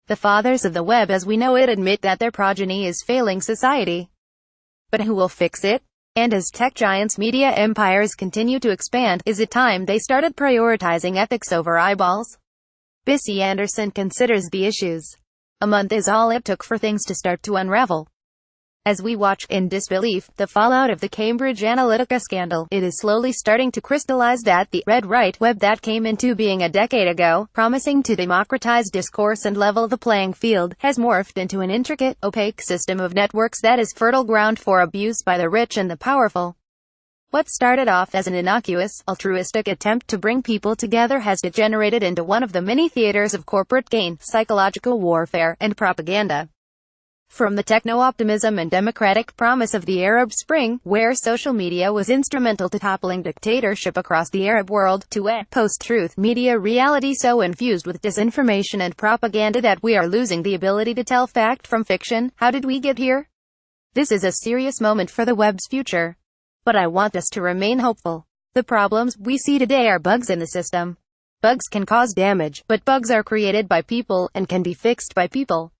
The fathers of the web as we know it admit that their progeny is failing society. But who will fix it? And as tech giants' media empires continue to expand, is it time they started prioritizing ethics over eyeballs? Bissy Anderson considers the issues. A month is all it took for things to start to unravel. As we watch, in disbelief, the fallout of the Cambridge Analytica scandal, it is slowly starting to crystallize that the red right web that came into being a decade ago, promising to democratize discourse and level the playing field, has morphed into an intricate, opaque system of networks that is fertile ground for abuse by the rich and the powerful. What started off as an innocuous, altruistic attempt to bring people together has degenerated into one of the many theaters of corporate gain, psychological warfare, and propaganda. From the techno-optimism and democratic promise of the Arab Spring, where social media was instrumental to toppling dictatorship across the Arab world, to a post-truth media reality so infused with disinformation and propaganda that we are losing the ability to tell fact from fiction. How did we get here? This is a serious moment for the web's future. But I want us to remain hopeful. The problems we see today are bugs in the system. Bugs can cause damage, but bugs are created by people, and can be fixed by people.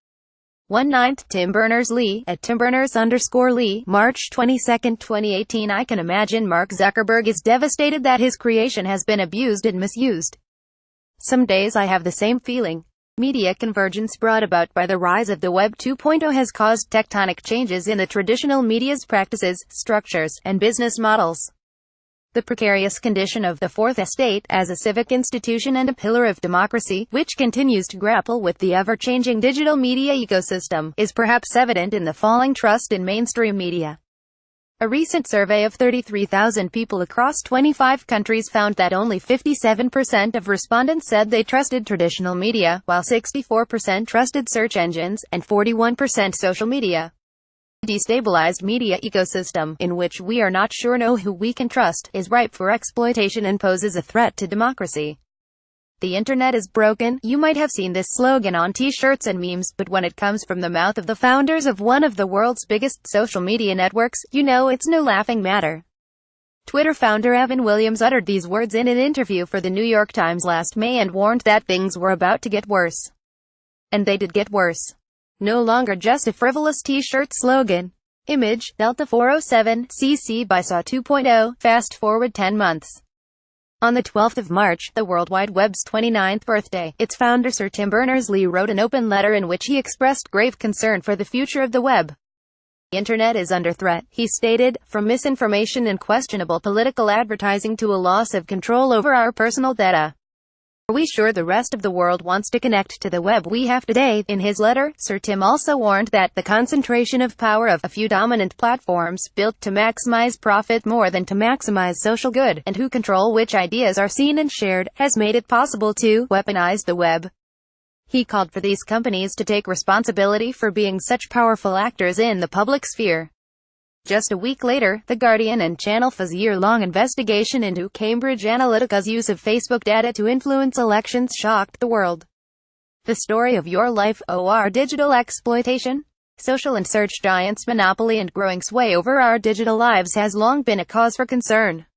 1/9 Tim Berners-Lee, at TimBerners_Lee, March 22, 2018. I can imagine Mark Zuckerberg is devastated that his creation has been abused and misused. Some days I have the same feeling. Media convergence brought about by the rise of the Web 2.0 has caused tectonic changes in the traditional media's practices, structures, and business models. The precarious condition of the Fourth Estate, as a civic institution and a pillar of democracy, which continues to grapple with the ever-changing digital media ecosystem, is perhaps evident in the falling trust in mainstream media. A recent survey of 33,000 people across 25 countries found that only 57% of respondents said they trusted traditional media, while 64% trusted search engines, and 41% social media. A destabilized media ecosystem, in which we are not sure who we can trust, is ripe for exploitation and poses a threat to democracy. The internet is broken. You might have seen this slogan on t-shirts and memes, but when it comes from the mouth of the founders of one of the world's biggest social media networks, you know it's no laughing matter. Twitter founder Evan Williams uttered these words in an interview for the New York Times last May and warned that things were about to get worse. And they did get worse. No longer just a frivolous t-shirt slogan. Image, Delta 407, CC by SAW 2.0, fast forward 10 months. On the 12th of March, the World Wide Web's 29th birthday, its founder Sir Tim Berners-Lee wrote an open letter in which he expressed grave concern for the future of the web. The internet is under threat, he stated, from misinformation and questionable political advertising to a loss of control over our personal data. Are we sure the rest of the world wants to connect to the web we have today? In his letter, Sir Tim also warned that the concentration of power of a few dominant platforms, built to maximize profit more than to maximize social good, and who control which ideas are seen and shared, has made it possible to weaponize the web. He called for these companies to take responsibility for being such powerful actors in the public sphere. Just a week later, The Guardian and Channel 4's year-long investigation into Cambridge Analytica's use of Facebook data to influence elections shocked the world. The story of your life, or digital exploitation? Social and search giants' monopoly and growing sway over our digital lives has long been a cause for concern.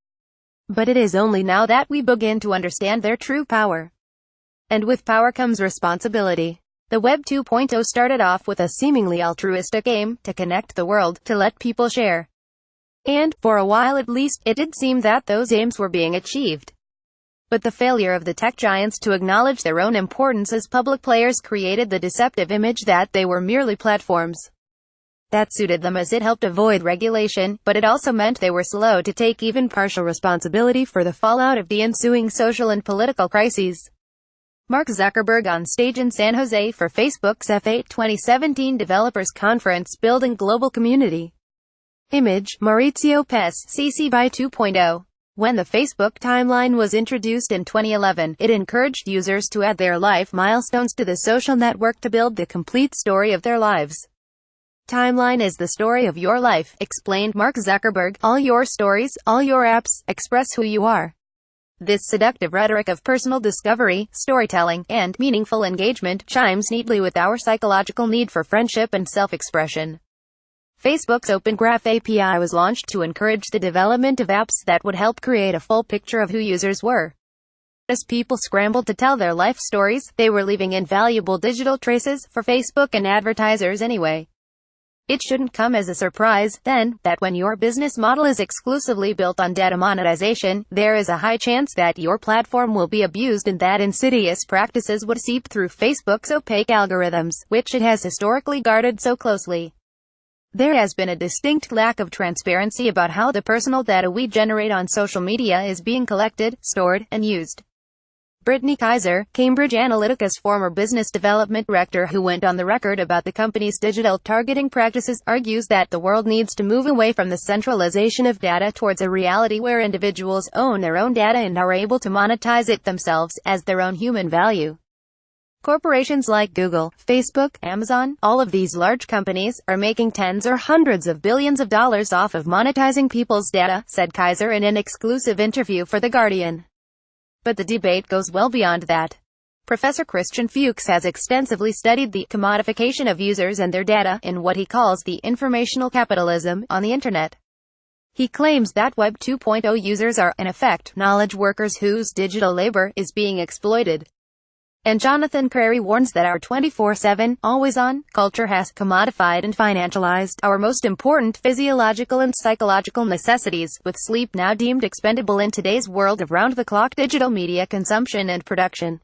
But it is only now that we begin to understand their true power. And with power comes responsibility. The Web 2.0 started off with a seemingly altruistic aim, to connect the world, to let people share. And, for a while at least, it did seem that those aims were being achieved. But the failure of the tech giants to acknowledge their own importance as public players created the deceptive image that they were merely platforms. That suited them as it helped avoid regulation, but it also meant they were slow to take even partial responsibility for the fallout of the ensuing social and political crises. Mark Zuckerberg on stage in San Jose for Facebook's F8 2017 Developers Conference Building Global Community. Image, Maurizio Pes, CC by 2.0. When the Facebook timeline was introduced in 2011, it encouraged users to add their life milestones to the social network to build the complete story of their lives. Timeline is the story of your life, explained Mark Zuckerberg. All your stories, all your apps, express who you are. This seductive rhetoric of personal discovery, storytelling, and meaningful engagement chimes neatly with our psychological need for friendship and self-expression. Facebook's Open Graph API was launched to encourage the development of apps that would help create a full picture of who users were. As people scrambled to tell their life stories, they were leaving invaluable digital traces for Facebook and advertisers anyway. It shouldn't come as a surprise, then, that when your business model is exclusively built on data monetization, there is a high chance that your platform will be abused and that insidious practices would seep through Facebook's opaque algorithms, which it has historically guarded so closely. There has been a distinct lack of transparency about how the personal data we generate on social media is being collected, stored, and used. Brittany Kaiser, Cambridge Analytica's former business development director who went on the record about the company's digital targeting practices, argues that the world needs to move away from the centralization of data towards a reality where individuals own their own data and are able to monetize it themselves, as their own human value. Corporations like Google, Facebook, Amazon, all of these large companies, are making tens or hundreds of billions of dollars off of monetizing people's data, said Kaiser in an exclusive interview for The Guardian. But the debate goes well beyond that. Professor Christian Fuchs has extensively studied the commodification of users and their data in what he calls the informational capitalism on the Internet. He claims that Web 2.0 users are, in effect, knowledge workers whose digital labor is being exploited. And Jonathan Crary warns that our 24/7, always-on, culture has commodified and financialized our most important physiological and psychological necessities, with sleep now deemed expendable in today's world of round-the-clock digital media consumption and production.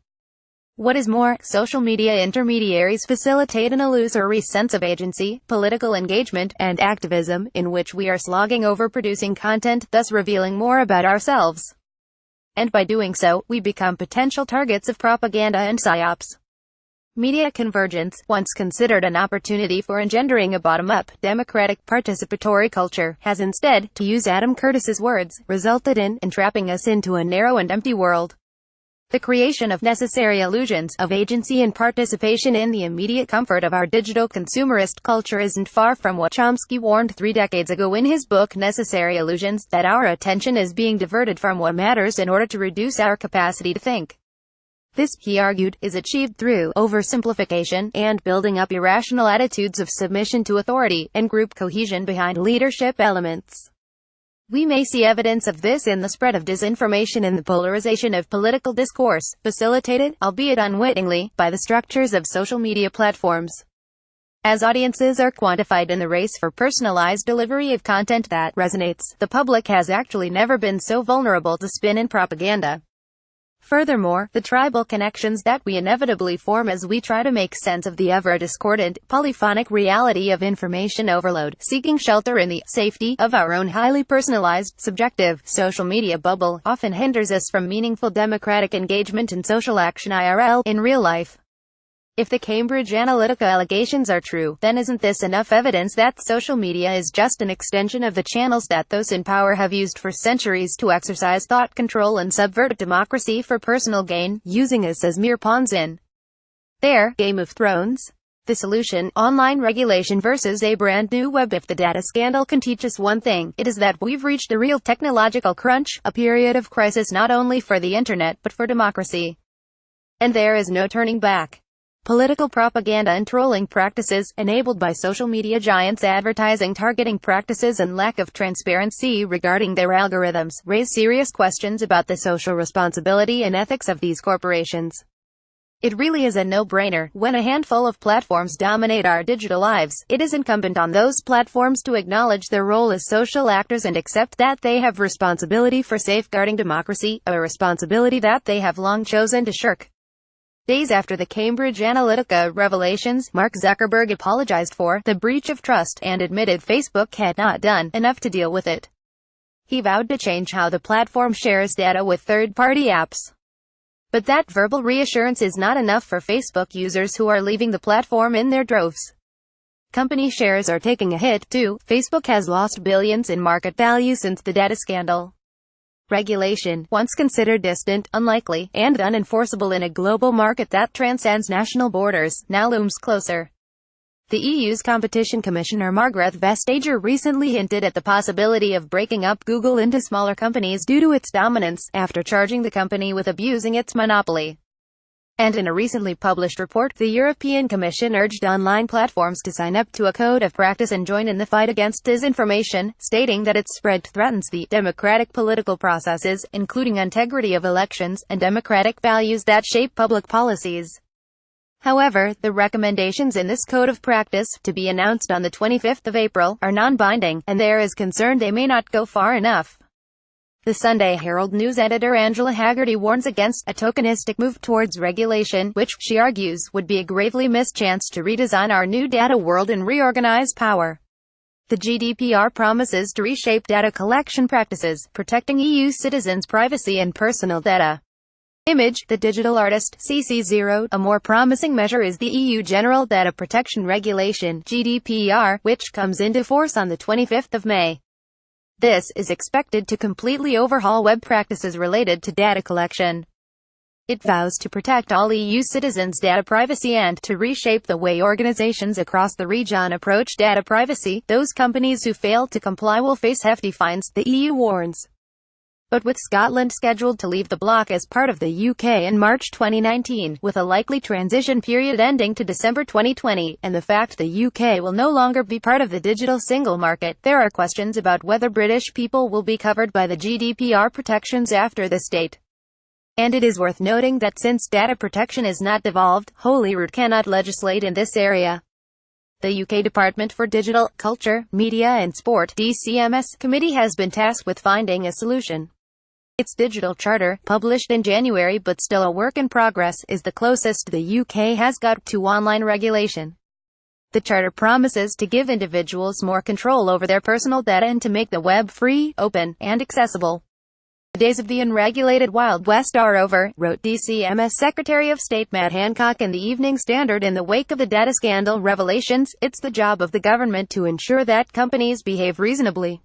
What is more, social media intermediaries facilitate an illusory sense of agency, political engagement, and activism, in which we are slogging over producing content, thus revealing more about ourselves. And by doing so, we become potential targets of propaganda and psyops. Media convergence, once considered an opportunity for engendering a bottom-up, democratic participatory culture, has instead, to use Adam Curtis's words, resulted in entrapping us into a narrow and empty world. The creation of necessary illusions of agency and participation in the immediate comfort of our digital consumerist culture isn't far from what Chomsky warned 3 decades ago in his book Necessary Illusions, that our attention is being diverted from what matters in order to reduce our capacity to think. This, he argued, is achieved through oversimplification and building up irrational attitudes of submission to authority and group cohesion behind leadership elements. We may see evidence of this in the spread of disinformation and the polarization of political discourse, facilitated, albeit unwittingly, by the structures of social media platforms. As audiences are quantified in the race for personalized delivery of content that resonates, the public has actually never been so vulnerable to spin and propaganda. Furthermore, the tribal connections that we inevitably form as we try to make sense of the ever-discordant, polyphonic reality of information overload, seeking shelter in the safety of our own highly personalized, subjective, social media bubble, often hinders us from meaningful democratic engagement and social action IRL, in real life. If the Cambridge Analytica allegations are true, then isn't this enough evidence that social media is just an extension of the channels that those in power have used for centuries to exercise thought control and subvert democracy for personal gain, using us as mere pawns in their Game of Thrones? The solution, online regulation versus a brand new web. If the data scandal can teach us one thing, it is that we've reached a real technological crunch, a period of crisis not only for the internet but for democracy. And there is no turning back. Political propaganda and trolling practices, enabled by social media giants' advertising targeting practices and lack of transparency regarding their algorithms, raise serious questions about the social responsibility and ethics of these corporations. It really is a no-brainer. When a handful of platforms dominate our digital lives, it is incumbent on those platforms to acknowledge their role as social actors and accept that they have responsibility for safeguarding democracy, a responsibility that they have long chosen to shirk. Days after the Cambridge Analytica revelations, Mark Zuckerberg apologized for the breach of trust and admitted Facebook had not done enough to deal with it. He vowed to change how the platform shares data with third-party apps. But that verbal reassurance is not enough for Facebook users who are leaving the platform in their droves. Company shares are taking a hit, too. Facebook has lost billions in market value since the data scandal. Regulation, once considered distant, unlikely, and unenforceable in a global market that transcends national borders, now looms closer. The EU's Competition Commissioner Margrethe Vestager recently hinted at the possibility of breaking up Google into smaller companies due to its dominance, after charging the company with abusing its monopoly. And in a recently published report, the European Commission urged online platforms to sign up to a code of practice and join in the fight against disinformation, stating that its spread threatens the democratic political processes, including integrity of elections, and democratic values that shape public policies. However, the recommendations in this code of practice, to be announced on the 25th of April, are non-binding, and there is concern they may not go far enough. The Sunday Herald News editor Angela Haggerty warns against a tokenistic move towards regulation, which, she argues, would be a gravely missed chance to redesign our new data world and reorganize power. The GDPR promises to reshape data collection practices, protecting EU citizens' privacy and personal data. Image, the digital artist, CC0. A more promising measure is the EU General Data Protection Regulation, GDPR, which comes into force on the 25th of May. This is expected to completely overhaul web practices related to data collection. It vows to protect all EU citizens' data privacy and to reshape the way organizations across the region approach data privacy. Those companies who fail to comply will face hefty fines, the EU warns. But with Scotland scheduled to leave the bloc as part of the UK in March 2019, with a likely transition period ending to December 2020, and the fact the UK will no longer be part of the digital single market, there are questions about whether British people will be covered by the GDPR protections after this date. And it is worth noting that since data protection is not devolved, Holyrood cannot legislate in this area. The UK Department for Digital, Culture, Media and Sport (DCMS) committee has been tasked with finding a solution. Its digital charter, published in January but still a work in progress, is the closest the UK has got to online regulation. The charter promises to give individuals more control over their personal data and to make the web free, open, and accessible. The days of the unregulated Wild West are over, wrote DCMS Secretary of State Matt Hancock in the Evening Standard in the wake of the data scandal revelations. It's the job of the government to ensure that companies behave reasonably.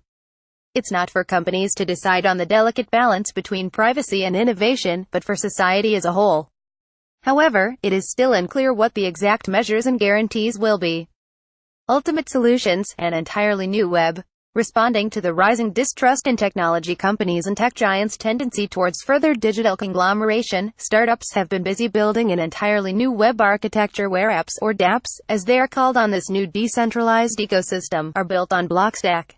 It's not for companies to decide on the delicate balance between privacy and innovation, but for society as a whole. However, it is still unclear what the exact measures and guarantees will be. Ultimate Solutions, an entirely new web. Responding to the rising distrust in technology companies and tech giants' tendency towards further digital conglomeration, startups have been busy building an entirely new web architecture where apps, or dApps, as they are called on this new decentralized ecosystem, are built on Blockstack.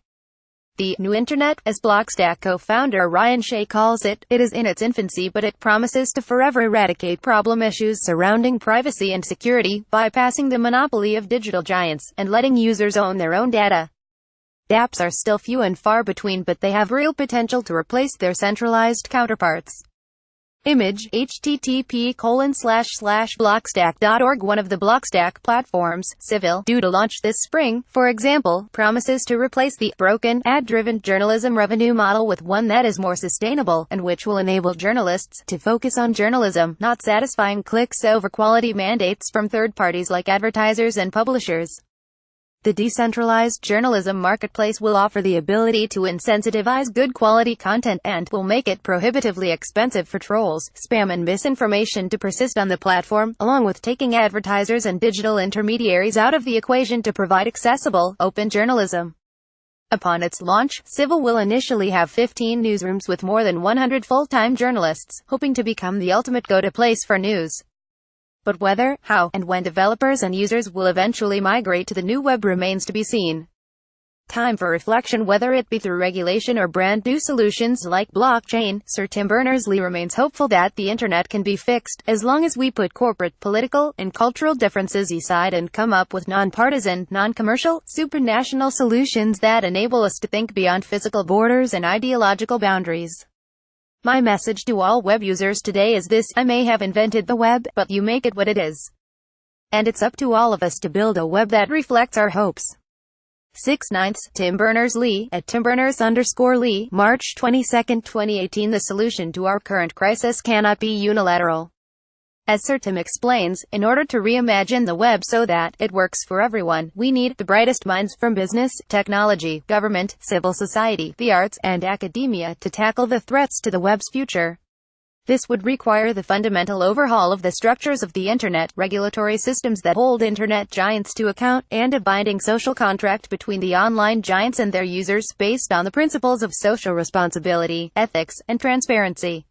The new internet, as Blockstack co-founder Ryan Shea calls it, it is in its infancy but it promises to forever eradicate problem issues surrounding privacy and security, bypassing the monopoly of digital giants, and letting users own their own data. dApps are still few and far between but they have real potential to replace their centralized counterparts. Image, http://blockstack.org. One of the Blockstack platforms, Civil, due to launch this spring, for example, promises to replace the broken, ad-driven journalism revenue model with one that is more sustainable, and which will enable journalists to focus on journalism, not satisfying clicks over quality mandates from third parties like advertisers and publishers. The decentralized journalism marketplace will offer the ability to insensitivize good quality content and will make it prohibitively expensive for trolls, spam and misinformation to persist on the platform, along with taking advertisers and digital intermediaries out of the equation to provide accessible, open journalism. Upon its launch, Civil will initially have 15 newsrooms with more than 100 full-time journalists, hoping to become the ultimate go-to place for news. But whether, how, and when developers and users will eventually migrate to the new web remains to be seen. Time for reflection, whether it be through regulation or brand new solutions like blockchain. Sir Tim Berners-Lee remains hopeful that the internet can be fixed, as long as we put corporate, political, and cultural differences aside and come up with non-partisan, non-commercial, supranational solutions that enable us to think beyond physical borders and ideological boundaries. My message to all web users today is this: I may have invented the web, but you make it what it is. And it's up to all of us to build a web that reflects our hopes. 6/9, Tim Berners-Lee, at TimBerners_Lee, March 22, 2018. The solution to our current crisis cannot be unilateral. As Sir Tim explains, in order to reimagine the web so that it works for everyone, we need the brightest minds from business, technology, government, civil society, the arts, and academia to tackle the threats to the web's future. This would require the fundamental overhaul of the structures of the internet, regulatory systems that hold internet giants to account, and a binding social contract between the online giants and their users, based on the principles of social responsibility, ethics, and transparency.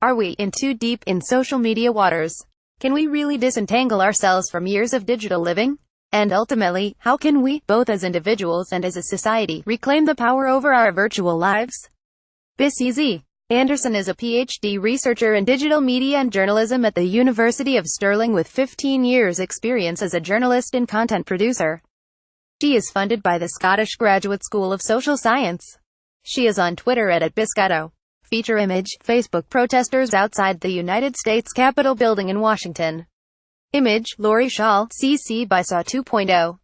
Are we in too deep in social media waters? Can we really disentangle ourselves from years of digital living? And ultimately, how can we, both as individuals and as a society, reclaim the power over our virtual lives? BCZ Anderson is a PhD researcher in digital media and journalism at the University of Stirling with 15 years' experience as a journalist and content producer. She is funded by the Scottish Graduate School of Social Science. She is on Twitter at @Biscotto. Feature image, Facebook protesters outside the United States Capitol building in Washington. Image, Lori Shaw, CC by SAW 2.0.